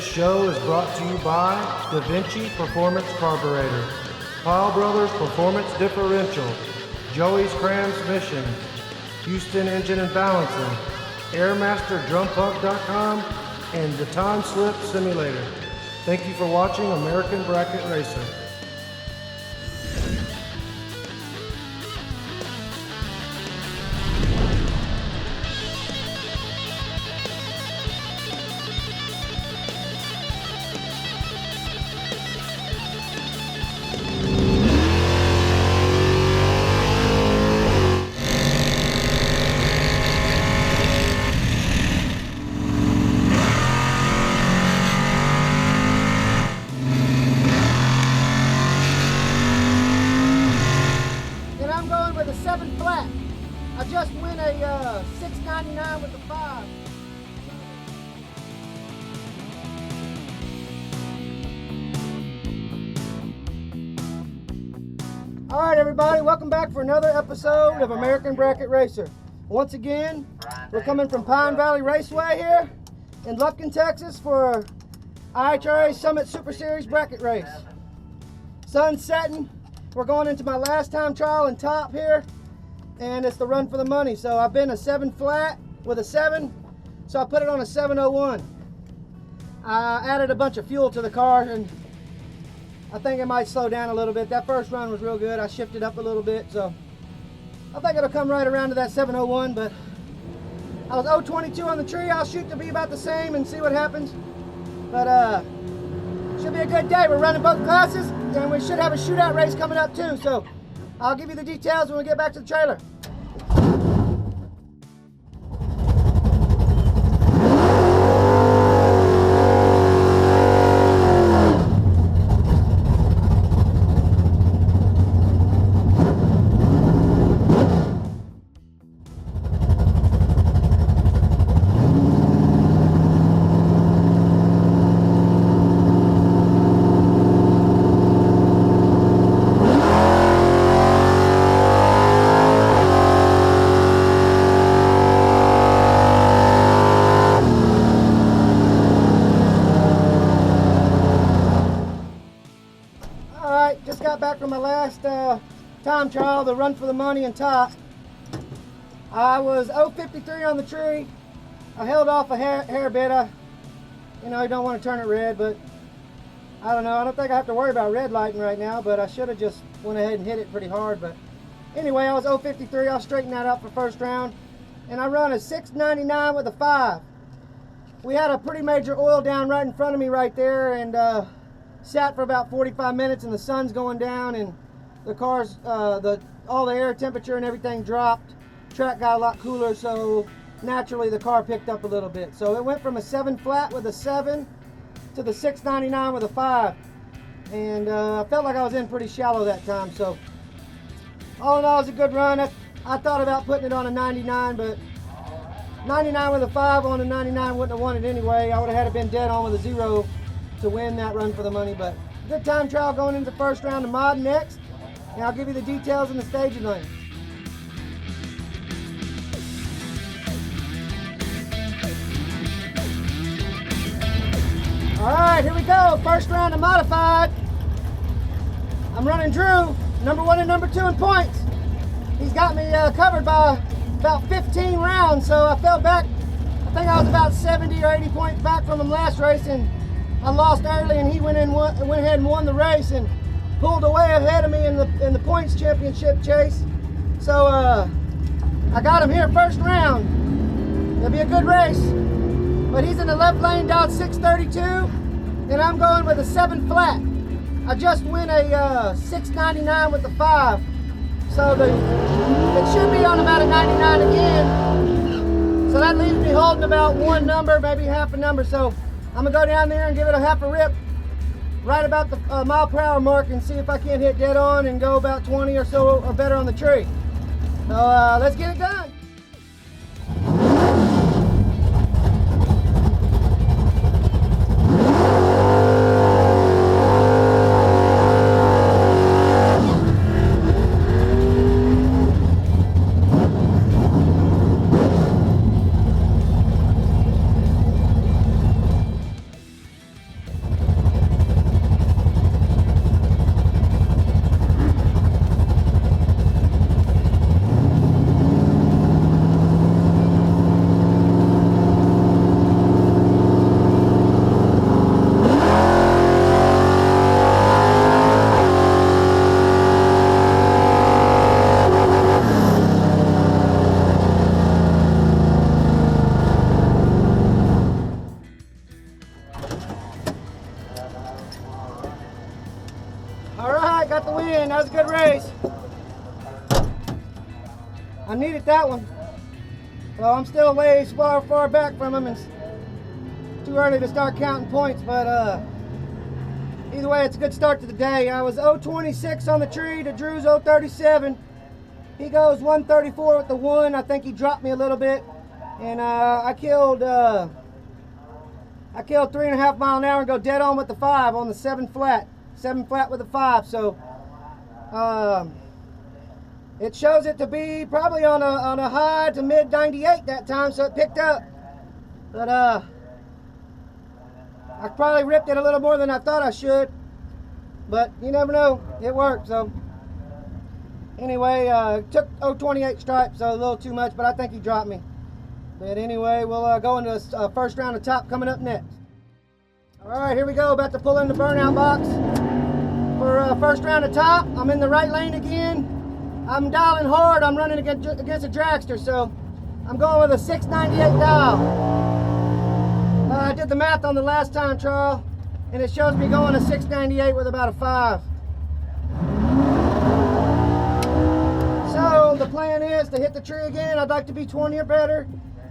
This show is brought to you by Da Vinci Performance Carburetor, Powell Brothers Performance Differential, Joey's Transmission, Houston Engine and Balancing, AirMasterDrumPump.com, and the Time Slip Simulator. Thank you for watching American Bracket Racer. With a 7 flat. I just win a 699 with the 5. All right, everybody, welcome back for another episode of American Bracket Racer. Once again, we're coming from Pine Valley Raceway here in Lufkin, Texas for IHRA Summit Super Series bracket race. Sun's setting. We're going into my last time trial in top here, and it's the run for the money. So I've been a 7 flat with a 7, so I put it on a 701. I added a bunch of fuel to the car, and I think it might slow down a little bit. That first run was real good. I shifted up a little bit, so I think it'll come right around to that 701, but I was 022 on the tree. I'll shoot to be about the same and see what happens. But should be a good day. We're running both classes, and we should have a shootout race coming up too. So I'll give you the details when we get back to the trailer. Just got back from my last time trial, the run for the money and top. I was 053 on the tree. I held off a hair bit. You don't want to turn it red, but I don't know. I don't think I have to worry about red lighting right now, but I should have just went ahead and hit it pretty hard. But anyway, I was 053. I'll straighten that up for first round. And I run a 699 with a 5. We had a pretty major oil down right in front of me right there, and sat for about 45 minutes, and the sun's going down, and the car's all the air temperature and everything dropped. Track got a lot cooler, so naturally the car picked up a little bit. So it went from a 7 flat with a 7 to the 699 with a 5, and I felt like I was in pretty shallow that time. So all in all, it was a good run. I thought about putting it on a 99, but 99 with a 5 on a 99 wouldn't have won it anyway. I would have had it been dead on with a 0 to win that run for the money. But good time trial going into the first round of mod next, and I'll give you the details in the staging lane. All right, here we go. First round of modified. I'm running Drew, number 1 and number 2 in points. He's got me covered by about 15 rounds, so I fell back. I think I was about 70 or 80 points back from him last race, and I lost early, and he went ahead and won the race and pulled away ahead of me in the points championship chase. So I got him here first round. It'll be a good race. But he's in the left lane down 632, and I'm going with a 7 flat. I just win a 699 with the 5. So it should be on about a 99 again. So that leaves me holding about one number, maybe half a number. So I'm gonna go down there and give it a half a rip right about the mile per hour mark and see if I can't hit dead on and go about 20 or so or better on the tree. So let's get it done. right, got the win. That was a good race. I needed that one. Well, I'm still way far back from him. It's too early to start counting points, but either way, it's a good start to the day. I was 0.26 on the tree to Drew's 0.37. He goes 1.34 with the 1. I think he dropped me a little bit, and I killed 3.5 mile an hour and go dead on with the 5 on the 7 flat with the 5. So it shows it to be probably on a high to mid 98 that time, so it picked up. But I probably ripped it a little more than I thought I should, but you never know, it worked. So anyway, took 0.28 stripes, so a little too much, but I think he dropped me. But anyway, we'll go into the first round of top coming up next. All right, here we go, about to pull in the burnout box for first round of top. I'm in the right lane again. I'm dialing hard. I'm running against a dragster, so I'm going with a 698 dial. I did the math on the last time trial, and it shows me going a 698 with about a 5. So the plan is to hit the tree again. I'd like to be 20 or better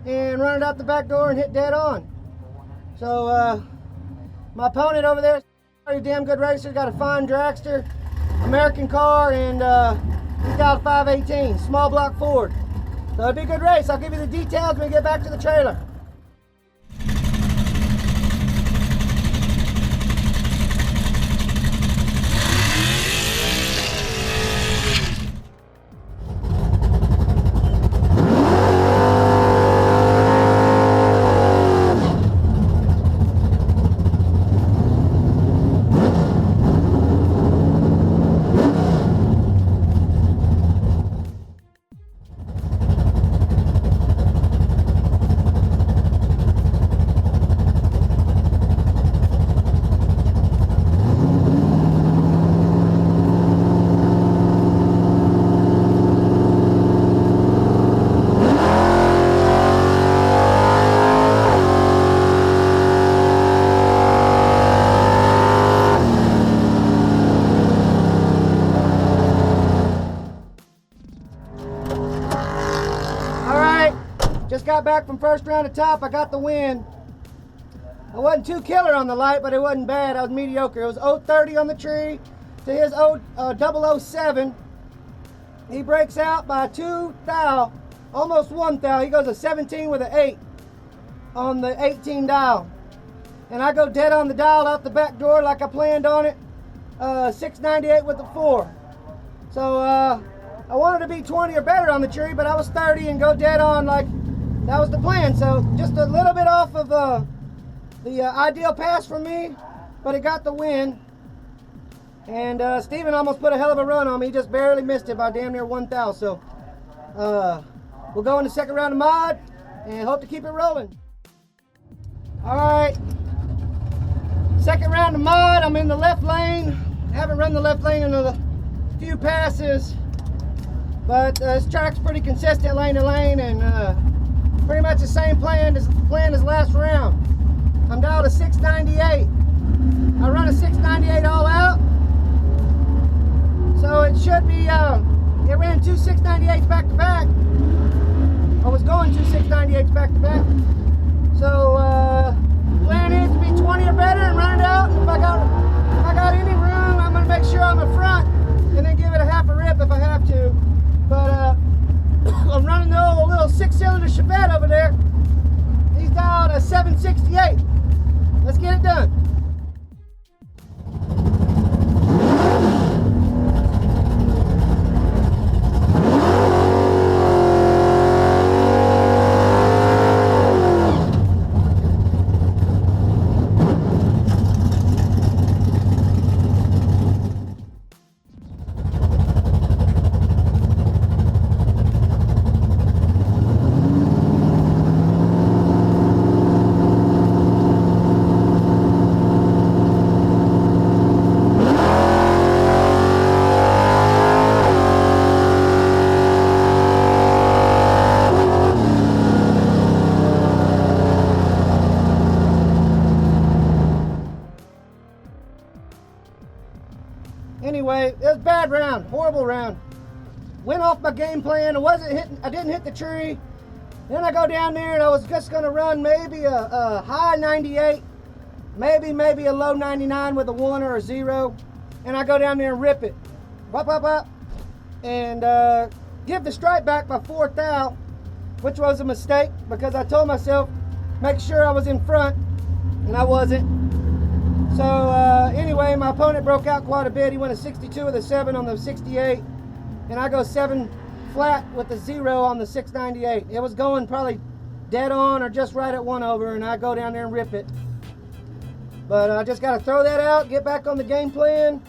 and run it out the back door and hit dead on. So my opponent over there is a damn good racer. Got a fine dragster, American car, and he's got a 518, small block Ford. So it'll be a good race. I'll give you the details when we get back to the trailer. Just got back from first round of top. I got the win. I wasn't too killer on the light, but it wasn't bad. I was mediocre. It was 0.30 on the tree to his 0.007. He breaks out by 2 thou, almost 1 thou. He goes a 17 with an 8 on the 18 dial. And I go dead on the dial out the back door like I planned on it. 698 with the 4. So I wanted to be 20 or better on the tree, but I was 30 and go dead on like that was the plan. So just a little bit off of the ideal pass for me, but it got the win. And Steven almost put a hell of a run on me. He just barely missed it by damn near 1 thou. So we'll go in the second round of mod and hope to keep it rolling. All right, second round of mod. I'm in the left lane. I haven't run the left lane in a few passes, but this track's pretty consistent lane to lane, and pretty much the same plan as last round. I'm down to 698. I run a 698 all out, so it should be. It ran 2 698s back to back. I was going 2 698s back to back. So plan is to be 20 or better and run it out. And if I got any room, I'm gonna make sure I'm in front and then give it a half a rip if I have to. But I'm running the old little 6-cylinder Chevette over there. He's down a 768. Let's get it done. it was a bad round, horrible round. Went off my game plan. I didn't hit the tree. Then I go down there and I was just gonna run maybe a high 98, maybe a low 99 with a 1 or a 0. And I go down there and rip it. Up. And give the stripe back my 4th out, which was a mistake because I told myself, make sure I was in front, and I wasn't. So anyway, my opponent broke out quite a bit. He went a 62 with a 7 on the 68, and I go 7 flat with the 0 on the 698. It was going probably dead on or just right at 1 over, and I go down there and rip it. But I just got to throw that out, get back on the game plan,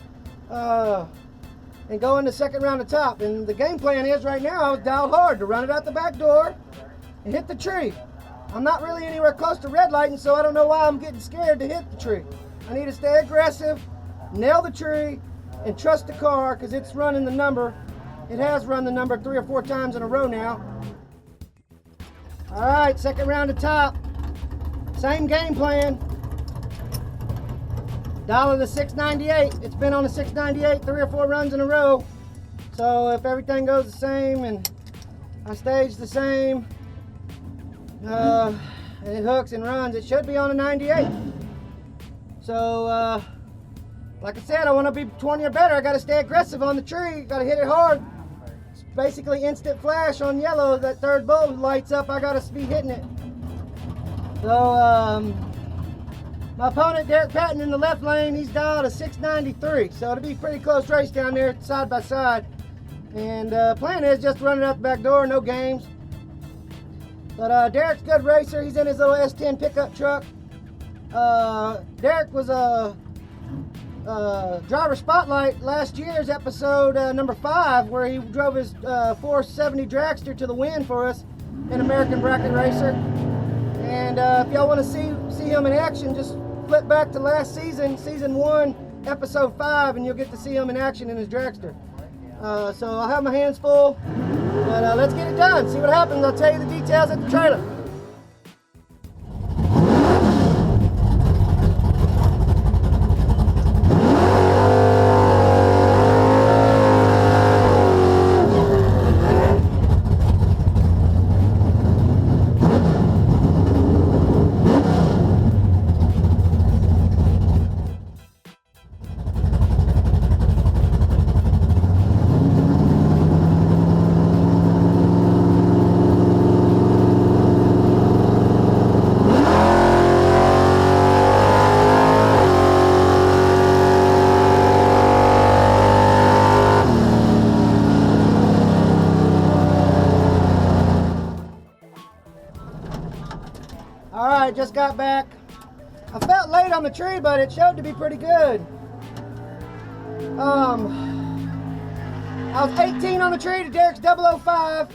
and go in the second round of top. And the game plan is right now, I was dialed hard to run it out the back door and hit the tree. I'm not really anywhere close to red lighting, so I don't know why I'm getting scared to hit the tree. I need to stay aggressive, nail the tree, and trust the car because it's running the number. It has run the number 3 or 4 times in a row now. All right, second round of top. Same game plan. Dial the 698. It's been on the 698 3 or 4 runs in a row. So if everything goes the same and I stage the same, and it hooks and runs, it should be on a 98. So like I said, I want to be 20 or better. I got to stay aggressive on the tree. Got to hit it hard. It's basically instant flash on yellow. That third bulb lights up. I got to be hitting it. So my opponent, Derek Patton, in the left lane, he's dialed a 693. So it'll be a pretty close race down there, side by side. And plan is just to run it out the back door, no games. But Derek's a good racer. He's in his little S10 pickup truck. Derek was a driver spotlight last year's episode number 5, where he drove his 470 dragster to the win for us in American Bracket Racer. And if y'all want to see him in action, just flip back to last season, season 1, episode 5, and you'll get to see him in action in his dragster. So I'll have my hands full, but let's get it done. See what happens. I'll tell you the details at the trailer. Alright, just got back. I felt late on the tree, but it showed to be pretty good. I was 18 on the tree to Derek's 005.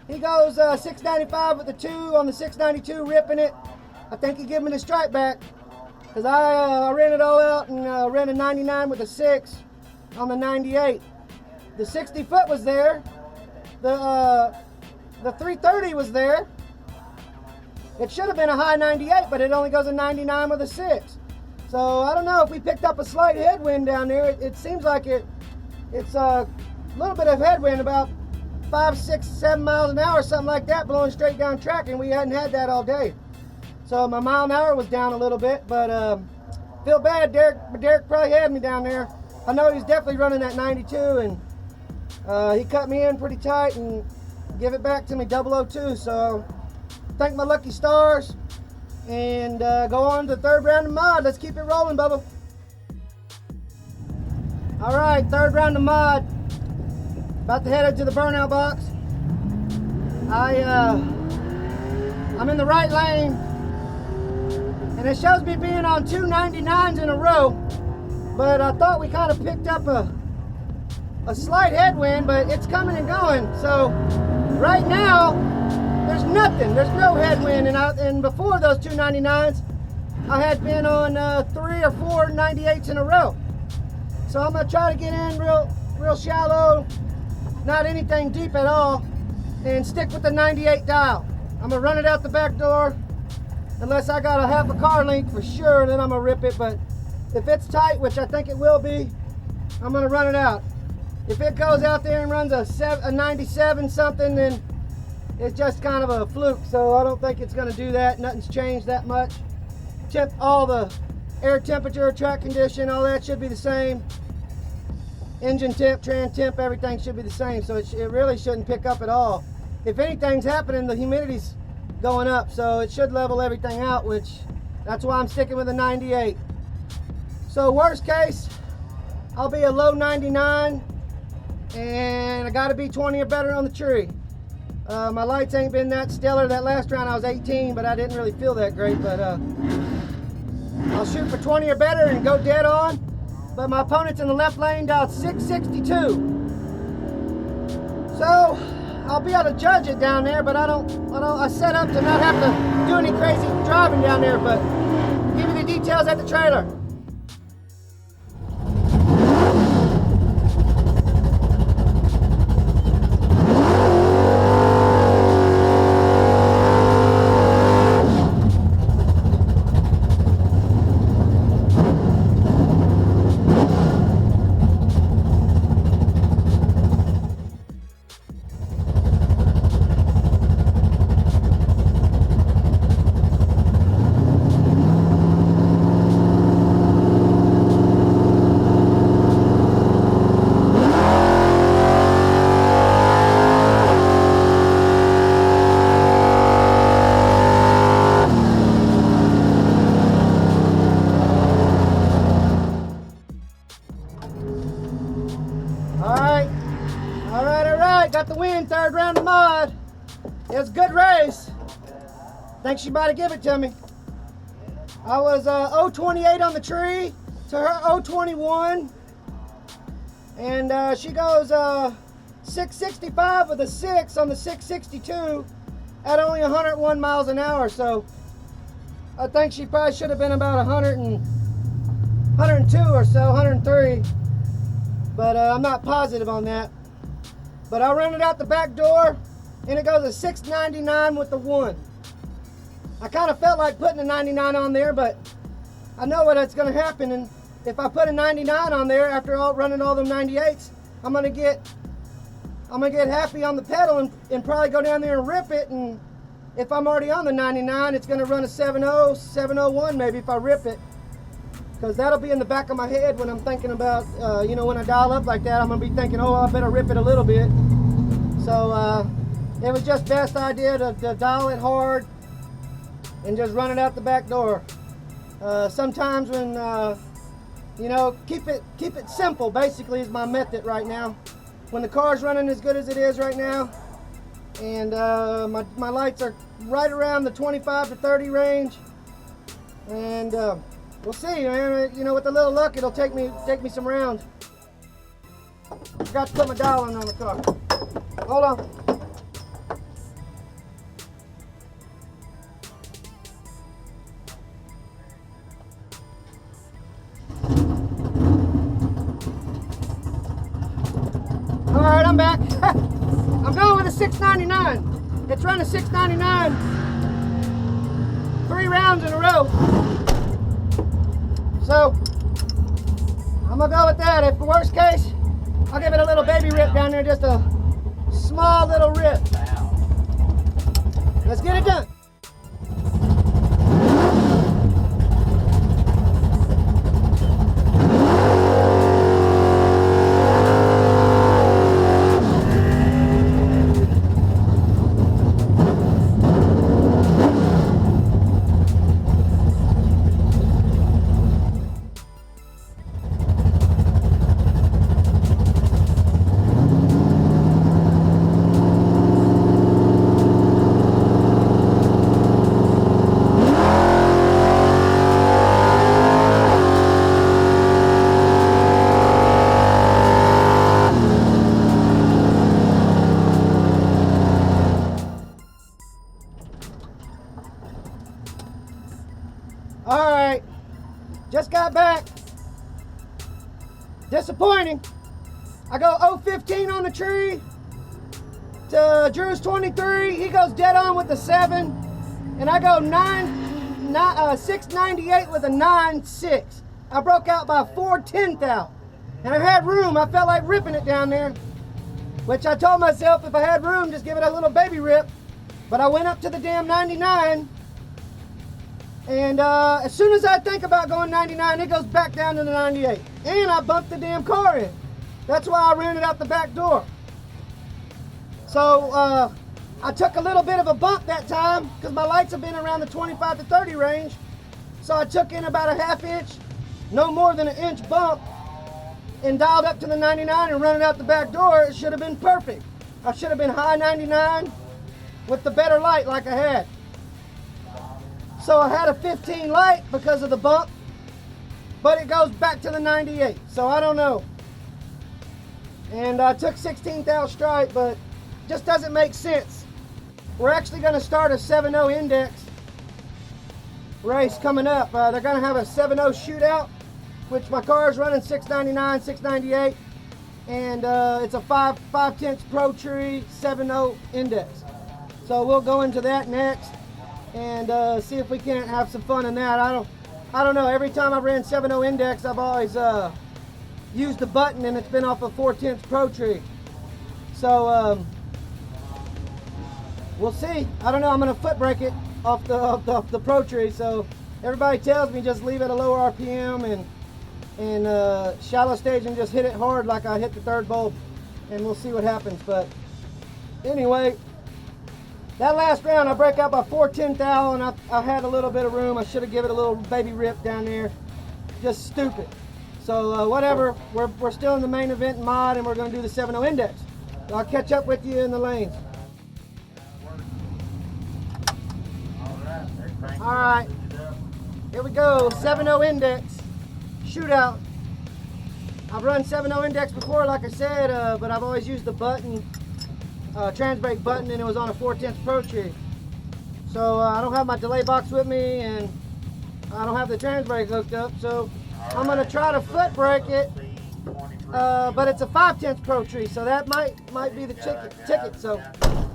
He goes 695 with the 2 on the 692, ripping it. I think he gave me the stripe back because I ran it all out and ran a 99 with a 6 on the 98. The 60 foot was there. The 330 was there. It should have been a high 98, but it only goes a 99 with a 6. So I don't know if we picked up a slight headwind down there. It seems like it's a little bit of headwind, about 5, 6, 7 miles an hour, something like that, blowing straight down track, and we hadn't had that all day. So my mile an hour was down a little bit, but feel bad. Derek probably had me down there. I know he's definitely running that 92, and he cut me in pretty tight and give it back to me 002. So thank my lucky stars, and go on to the third round of mod. Let's keep it rolling, Bubba. All right, third round of mod. About to head into the burnout box. I'm in the right lane, and it shows me being on 2 99s in a row, but I thought we kind of picked up a slight headwind, but it's coming and going. So right now, there's nothing. There's no headwind, and before those 2 99s, I had been on 3 or 4 98s in a row. So I'm gonna try to get in real shallow, not anything deep at all, and stick with the 98 dial. I'm gonna run it out the back door, unless I got a half a car length for sure, then I'm gonna rip it. But if it's tight, which I think it will be, I'm gonna run it out. If it goes out there and runs a 97 something, then it's just kind of a fluke. So I don't think it's going to do that. Nothing's changed that much. All the air temperature, track condition, all that should be the same. Engine temp, tran temp, everything should be the same. So it really shouldn't pick up at all. If anything's happening, the humidity's going up. So it should level everything out, which that's why I'm sticking with a 98. So worst case, I'll be a low 99. And I got to be 20 or better on the tree. My lights ain't been that stellar. That last round I was 18, but I didn't really feel that great. But I'll shoot for 20 or better and go dead on. But my opponent's in the left lane dialed 662. So I'll be able to judge it down there, but I set up to not have to do any crazy driving down there. But give you the details at the trailer. Got the win, third round of mud. It was a good race. Think she might have given it to me. I was 028 on the tree to her 021. And she goes 665 with a 6 on the 662 at only 101 miles an hour. So I think she probably should have been about 102 or so, 103. But I'm not positive on that. But I'll run it out the back door, and it goes a 699 with the 1. I kind of felt like putting a 99 on there, but I know what's going to happen. And if I put a 99 on there after running all them 98s, I'm gonna get happy on the pedal and probably go down there and rip it. And if I'm already on the 99, it's gonna run a 70, 701 maybe if I rip it. Because that'll be in the back of my head when I'm thinking about, when I dial up like that, I'm going to be thinking, oh, I better rip it a little bit. So it was just best idea to dial it hard and just run it out the back door. Sometimes when, keep it simple basically is my method right now. When the car's running as good as it is right now, and my lights are right around the 25 to 30 range, and we'll see, man. With a little luck, it'll take me some rounds. Forgot to put my dial on the car. Hold on. All right, I'm back. I'm going with a 699. It's running 699 3 rounds in a row. So, I'm gonna go with that. If the worst case, I'll give it a little baby rip down there, just a small little rip. Let's get it done. All right, just got back. Disappointing. I go 015 on the tree to Drew's 23. He goes dead on with the 7, and I go 698 with a 9.6. I broke out by 4/10 out. And I had room. I felt like ripping it down there, which I told myself if I had room, just give it a little baby rip. But I went up to the damn 99, and as soon as I think about going 99, it goes back down to the 98. And I bumped the damn car in. That's why I ran it out the back door. So I took a little bit of a bump that time because my lights have been around the 25 to 30 range. So I took in about a half inch, no more than an inch bump, and dialed up to the 99 and run it out the back door. It should have been perfect. I should have been high 99 with the better light like I had. So I had a 15 light because of the bump, but it goes back to the 98. So I don't know. And I took 16th strike, but just doesn't make sense. We're actually going to start a 7.0 index race coming up. They're going to have a 7.0 shootout, which my car is running 699, 698, and it's a 5/10 Pro Tree 7.0 index. So we'll go into that next and see if we can't have some fun in that. I don't know. Every time I've ran 7.0 index, I've always used the button, and it's been off a 4/10 Pro Tree. So we'll see. I don't know. I'm going to foot brake it off the Pro Tree. So everybody tells me just leave it a lower RPM and shallow stage and just hit it hard like I hit the third bulb, and we'll see what happens. But anyway, that last round I break out by 4/10 thou, and I had a little bit of room. I should have given it a little baby rip down there. Just stupid. So whatever, we're still in the main event mod, and we're going to do the 7.0 index. So I'll catch up with you in the lanes. All right, here we go. 7.0 index shootout. I've run 7.0 index before, like I said, but I've always used the button, trans brake button, and it was on a 4/10 Pro Tree. So I don't have my delay box with me, and I don't have the trans brake hooked up. So I'm going to try to foot brake it, but it's a 5/10 Pro Tree, so that might be the ticket. So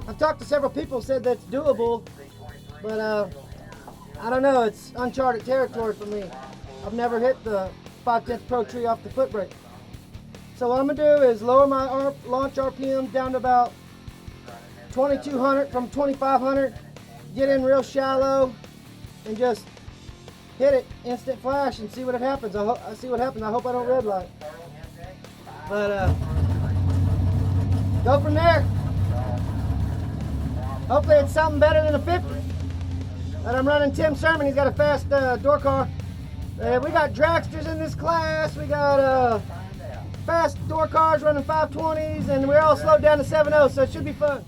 I've talked to several people, said that's doable, but I don't know. It's uncharted territory for me. I've never hit the 5/10 Pro Tree off the foot brake. So what I'm going to do is lower my launch RPM down to about 2200 from 2500, get in real shallow, and just hit it instant flash and see what happens. I see what happens. I hope I don't red light. But go from there. Hopefully it's something better than a 50. But I'm running Tim Sermon. He's got a fast door car. We got dragsters in this class. We got fast door cars running 520s, and we're all slowed down to 7.0, so it should be fun.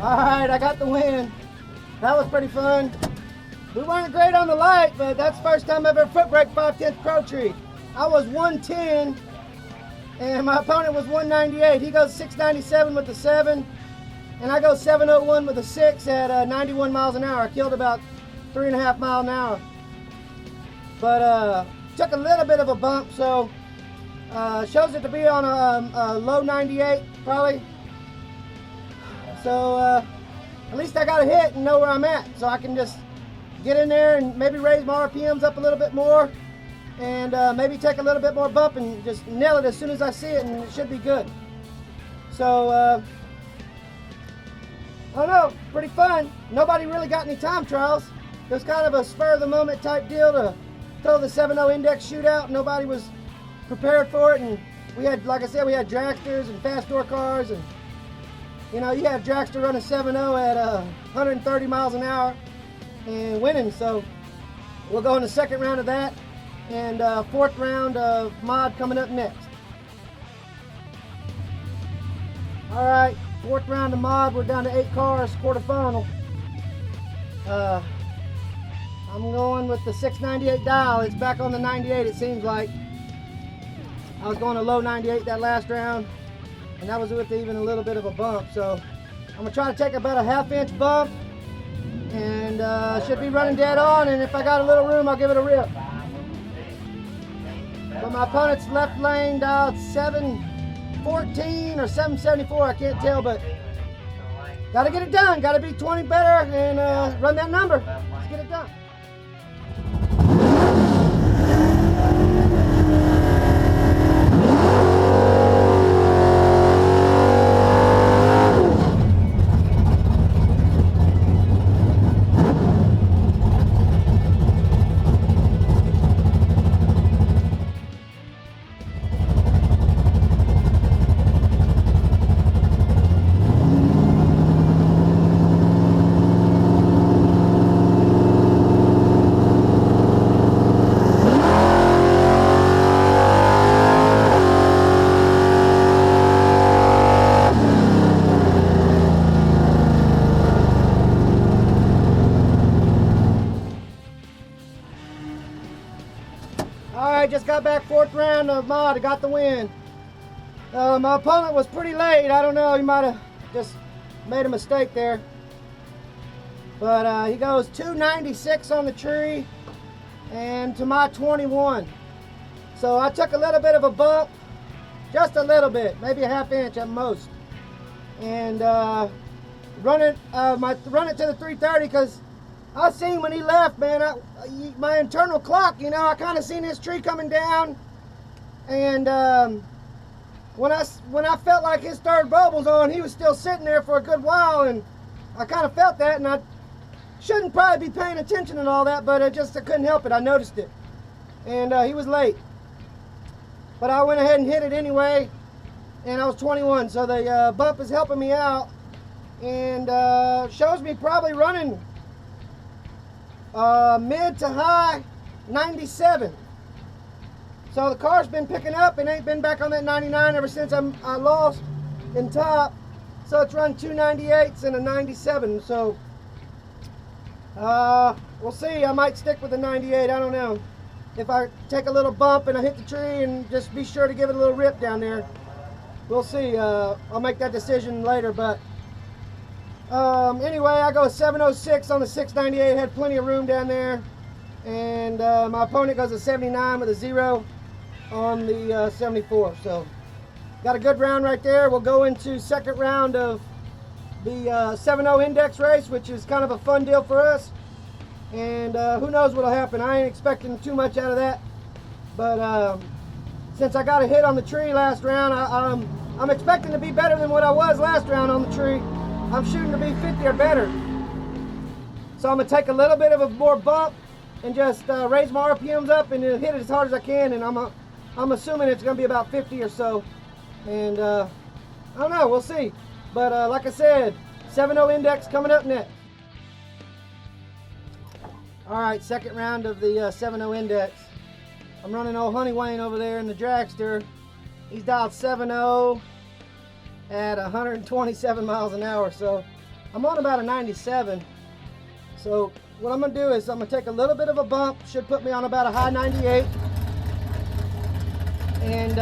Alright, I got the win. That was pretty fun. We weren't great on the light, but that's the first time I've ever foot brake 5/10 Pro Tree. I was 110, and my opponent was 198. He goes 697 with the 7, and I go 701 with the 6 at 91 miles an hour. I killed about 3.5 miles an hour. But took a little bit of a bump, so shows it to be on a low 98 probably. So at least I got a hit and know where I'm at, so I can just get in there and maybe raise my RPMs up a little bit more, and maybe take a little bit more bump and just nail it as soon as I see it, and it should be good. So I don't know, pretty fun. Nobody really got any time trials. It was kind of a spur of the moment type deal to throw the 7.0 index shootout. Nobody was prepared for it, and we had, like I said, we had dragsters and fast door cars, and You know, you have dragster running 7.0 at 130 miles an hour and winning. So we'll go in the second round of that, and fourth round of mod coming up next. All right, fourth round of mod. We're down to 8 cars, quarterfinal. I'm going with the 698 dial. It's back on the 98, it seems like. I was going to low 98 that last round, and that was with even a little bit of a bump. So I'm gonna try to take about a half-inch bump, and should be running dead on. And if I got a little room, I'll give it a rip. But my opponent's left lane dialed 714 or 774, I can't tell, but gotta get it done. Gotta be 20 better and run that number. Let's get it done. Just got back fourth round of mod. I got the win. My opponent was pretty late. I don't know. He might have just made a mistake there. But he goes 296 on the tree and to my 21. So I took a little bit of a bump, just a little bit, maybe a half inch at most, and run it to the 330 because I seen when he left, man, my internal clock, you know, I kind of seen his tree coming down, and when I felt like his third bulb was on, he was still sitting there for a good while, and I kind of felt that, and I shouldn't probably be paying attention and all that, but I couldn't help it. I noticed it, and he was late, but I went ahead and hit it anyway, and I was 21, so the bump is helping me out, and shows me probably running mid to high 97. So the car's been picking up and ain't been back on that 99 ever since I lost in top. So it's run 298s and a 97. So we'll see. I might stick with the 98. I don't know. If I take a little bump and I hit the tree, and just be sure to give it a little rip down there. We'll see. I'll make that decision later, but anyway, I go 706 on the 698, had plenty of room down there, and my opponent goes a 79 with a 0 on the 74. So got a good round right there. We'll go into second round of the 7.0 index race, which is kind of a fun deal for us, and who knows what'll happen. I ain't expecting too much out of that, but since I got a hit on the tree last round, I'm expecting to be better than what I was last round on the tree. I'm shooting to be 50 or better. So I'm gonna take a little bit of a more bump and just raise my RPMs up and hit it as hard as I can, and I'm assuming it's gonna be about 50 or so. And I don't know, we'll see. But like I said, 7.0 index coming up next. All right, second round of the 7.0 index. I'm running old Honey Wayne over there in the dragster. He's dialed 7.0 at 127 miles an hour, so I'm on about a 97. So what I'm gonna do is I'm gonna take a little bit of a bump, should put me on about a high 98, and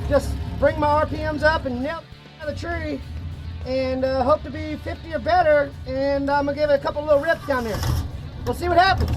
just bring my RPMs up and nail the tree, and hope to be 50 or better, and I'm gonna give it a couple little rips down there. We'll see what happens.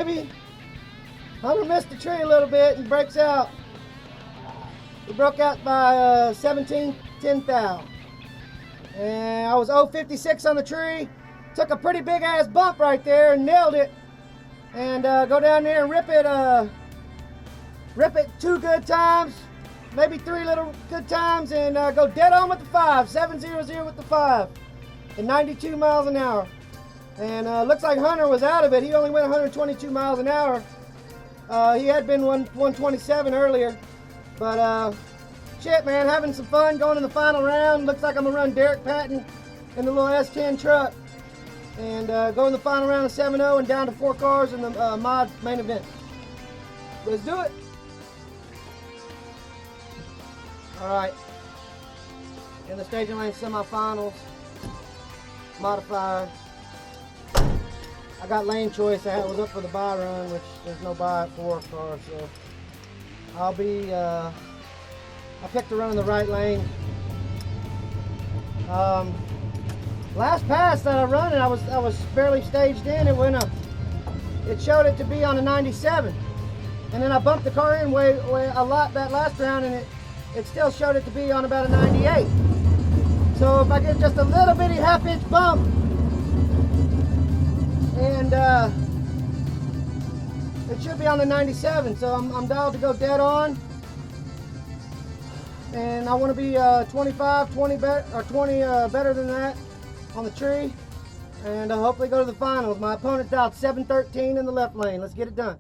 baby. Hunter missed the tree a little bit and breaks out. He broke out by 17 10 thou. And I was 0.56 on the tree. Took a pretty big ass bump right there and nailed it. And go down there and rip it 2 good times, maybe 3 little good times, and go dead on with the 5, 700 with the 5, at 92 miles an hour. And looks like Hunter was out of it. He only went 122 miles an hour. He had been 127 earlier. But shit, man, having some fun going in the final round. Looks like I'm gonna run Derek Patton in the little S10 truck and go in the final round of 7-0 and down to 4 cars in the mod main event. Let's do it. All right, in the staging lane semifinals, modified. I got lane choice. I was up for the buy run, which there's no buy at 4 cars, so I'll be. I picked to run in the right lane. Last pass that I run, and I was barely staged in. It showed it to be on a 97, and then I bumped the car in way a lot that last round, and it still showed it to be on about a 98. So if I get just a little bitty half-inch bump, and it should be on the 97. So I'm dialed to go dead on, and I want to be 25, 20 better, or 20 better than that on the tree, and hopefully go to the finals. My opponent's dialed 713 in the left lane. Let's get it done.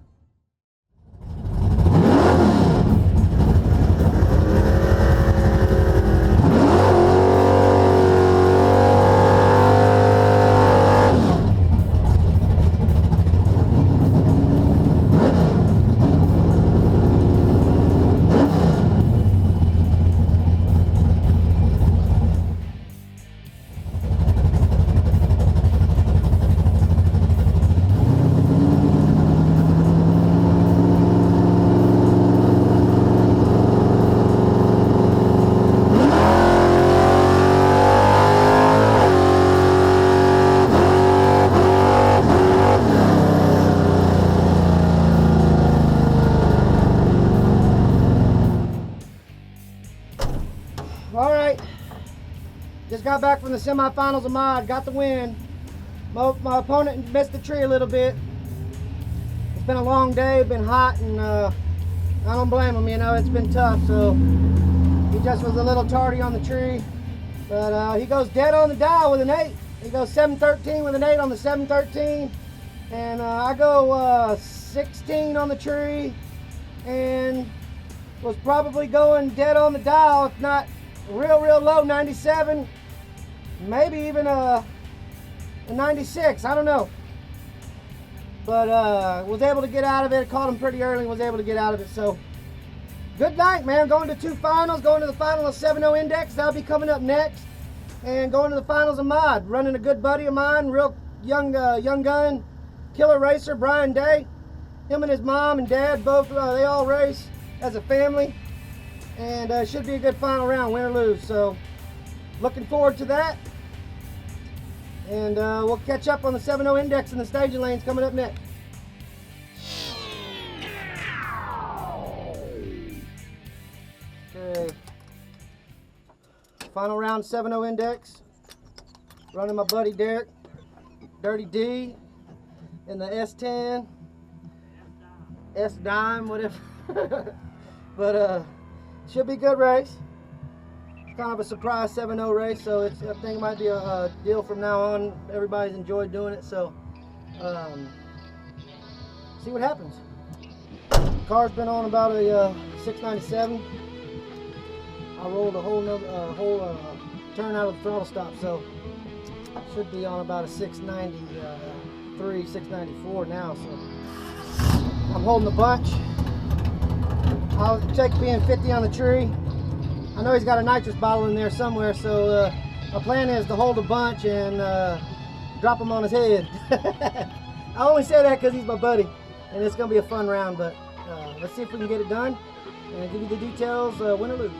Just got back from the semifinals of mod, got the win. My opponent missed the tree a little bit. It's been a long day, been hot, and I don't blame him, you know, it's been tough, so he just was a little tardy on the tree. But he goes dead on the dial with an 8. He goes 713 with an 8 on the 713. And I go 16 on the tree and was probably going dead on the dial, if not real low, 97, maybe even a 96, I don't know. But was able to get out of it. Caught him pretty early and was able to get out of it. So good night, man. Going to 2 finals, going to the final of 7-0 Index. That'll be coming up next. And going to the finals of mod. Running a good buddy of mine, real young gun, killer racer, Brian Day. Him and his mom and dad, both, they all race as a family. And should be a good final round, win or lose. So looking forward to that. And we'll catch up on the 7-0 Index and the staging lanes coming up next. Okay. Final round 7-0 Index. Running my buddy Derek, Dirty D, in the S10, S-Dime, whatever. But should be a good race. Kind of a surprise 7-0 race, so I think it might be a deal from now on. Everybody's enjoyed doing it, so see what happens. Car's been on about a 697. I rolled a whole turn out of the throttle stop, so should be on about a 693, 694 now. So I'm holding the bunch. I'll take being 50 on the tree. I know he's got a nitrous bottle in there somewhere, so my plan is to hold a bunch and drop him on his head. I only say that because he's my buddy, and it's going to be a fun round, but let's see if we can get it done and give you the details, win or lose.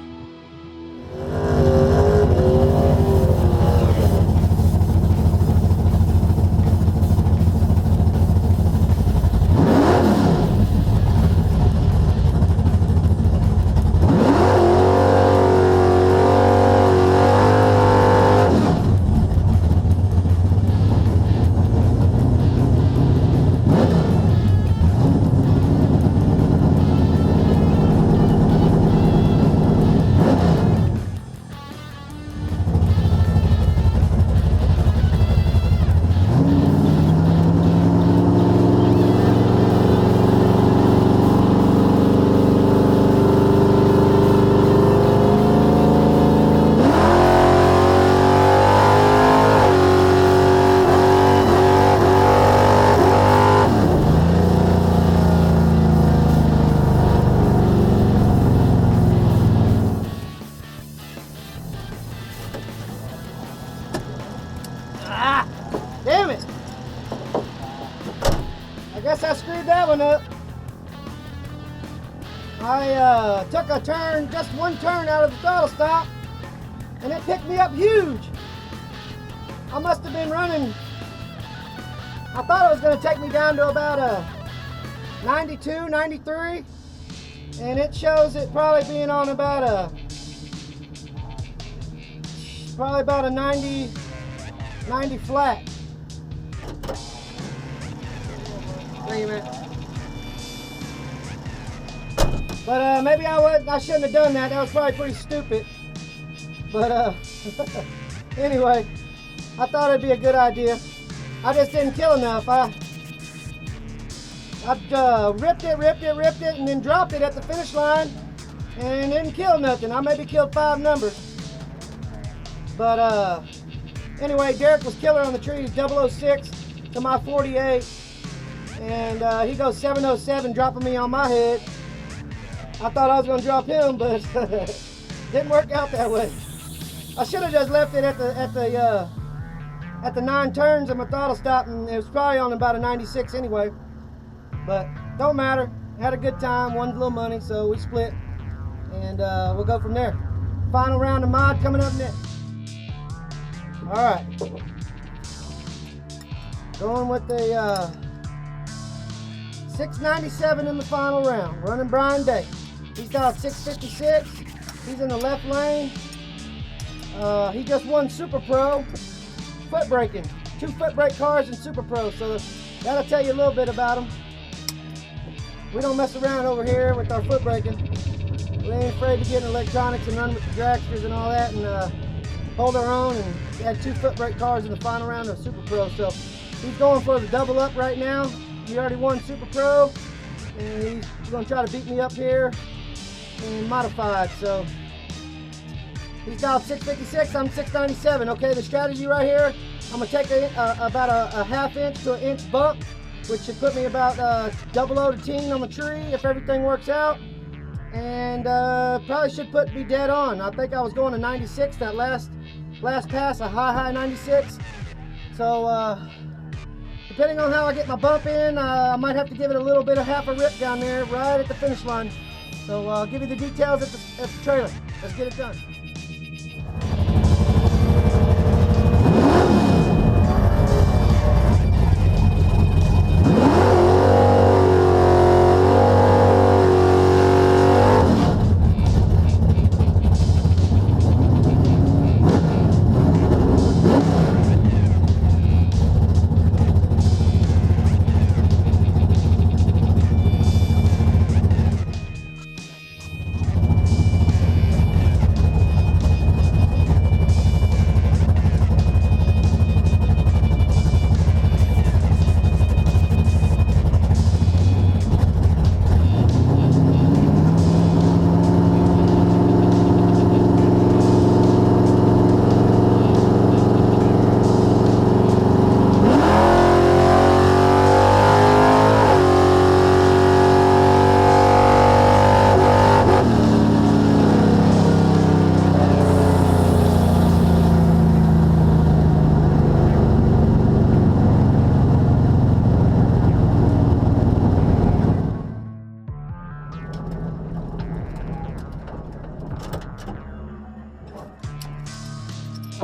killing up. I took a turn, just one turn out of the throttle stop, and it picked me up huge. I must have been running, I thought it was going to take me down to about a 92, 93, and it shows it probably being on about a 90 flat. Thank you, man. But maybe I shouldn't have done that. That was probably pretty stupid. But anyway, I thought it'd be a good idea. I just didn't kill enough. I ripped it, and then dropped it at the finish line, and didn't kill nothing. I maybe killed 5 numbers. But anyway, Derek was killer on the trees, 006 to my 48, and he goes 707, dropping me on my head. I thought I was going to drop him, but didn't work out that way. I should have just left it at the 9 turns of my throttle stop, and it was probably on about a 96 anyway. But don't matter. Had a good time, won a little money, so we split, and we'll go from there. Final round of mod coming up next. All right, going with the 697 in the final round. Running Brian Day. He's got 656. He's in the left lane. He just won Super Pro foot braking. 2 foot brake cars in Super Pro, so that'll tell you a little bit about him. We don't mess around over here with our foot braking. We ain't afraid to get in electronics and run with the dragsters and all that, and hold our own. And he had 2 foot brake cars in the final round of Super Pro, so he's going for the double up right now. He already won Super Pro, and he's going to try to beat me up here in modified. So he's dialed 656, I'm 697. Okay, the strategy right here, I'm going to take about a ½ inch to 1 inch bump, which should put me about 00 to teen on the tree if everything works out. And probably should put me dead on. I think I was going to 96 that last pass, a high 96. So depending on how I get my bump in, I might have to give it a little bit of half a rip down there right at the finish line. So I'll give you the details at the trailer. Let's get it done.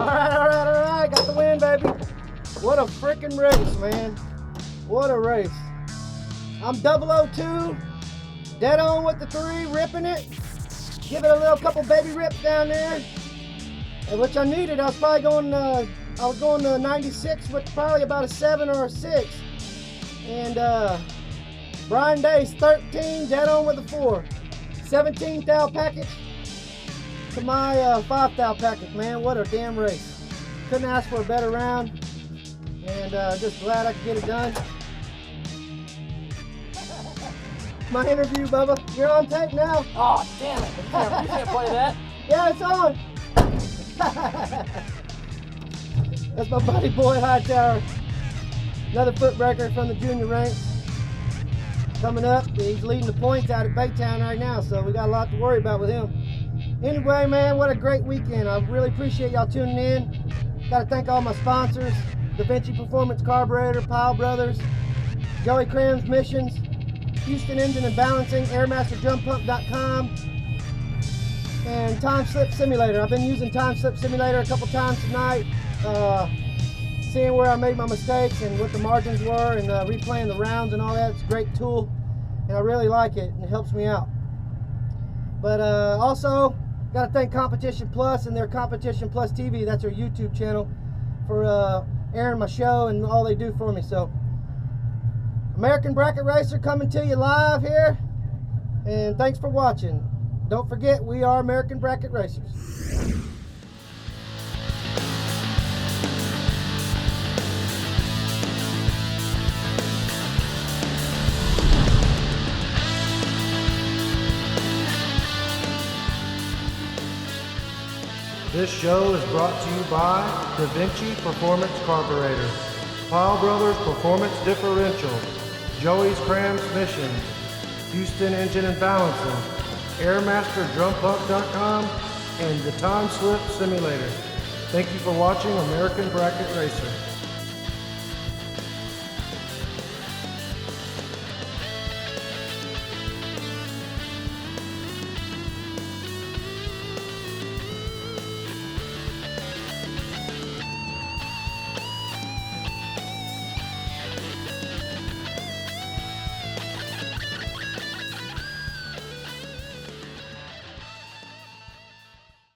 All right, got the win, baby. What a freaking race, man. What a race. I'm 002, dead on with the 3, ripping it. Give it a little couple baby rips down there, which I needed. I was probably going to 96 with probably about a 7 or a 6. And Brian Day's 13, dead on with a 4. 17 thou package to my 5 thou package, man. What a damn race. Couldn't ask for a better round, and just glad I could get it done. My interview, Bubba. You're on tape now. Oh, damn it. You can't play that. Yeah, it's on. That's my buddy Boy Hightower. Another foot breaker from the junior ranks. Coming up, he's leading the points out at Baytown right now, so we got a lot to worry about with him. Anyway, man, what a great weekend. I really appreciate y'all tuning in. Got to thank all my sponsors, Da Vinci Performance Carburetor, Pyle Brothers, Joey Transmissions, Houston Engine and Balancing, AirmasterDrumPump.com, and Time Slip Simulator. I've been using Time Slip Simulator a couple times tonight, seeing where I made my mistakes and what the margins were, and replaying the rounds and all that. It's a great tool, and I really like it, and it helps me out. But also, got to thank Competition Plus and their Competition Plus TV. That's their YouTube channel, for airing my show and all they do for me. So, American Bracket Racer coming to you live here, and thanks for watching. Don't forget, we are American Bracket Racers. This show is brought to you by Da Vinci Performance Carburetor, Pyle Brothers Performance Differential, Joey's Transmission, Houston Engine and Balancing, AirmasterDrumPump.com, and the Time Slip Simulator. Thank you for watching American Bracket Racer.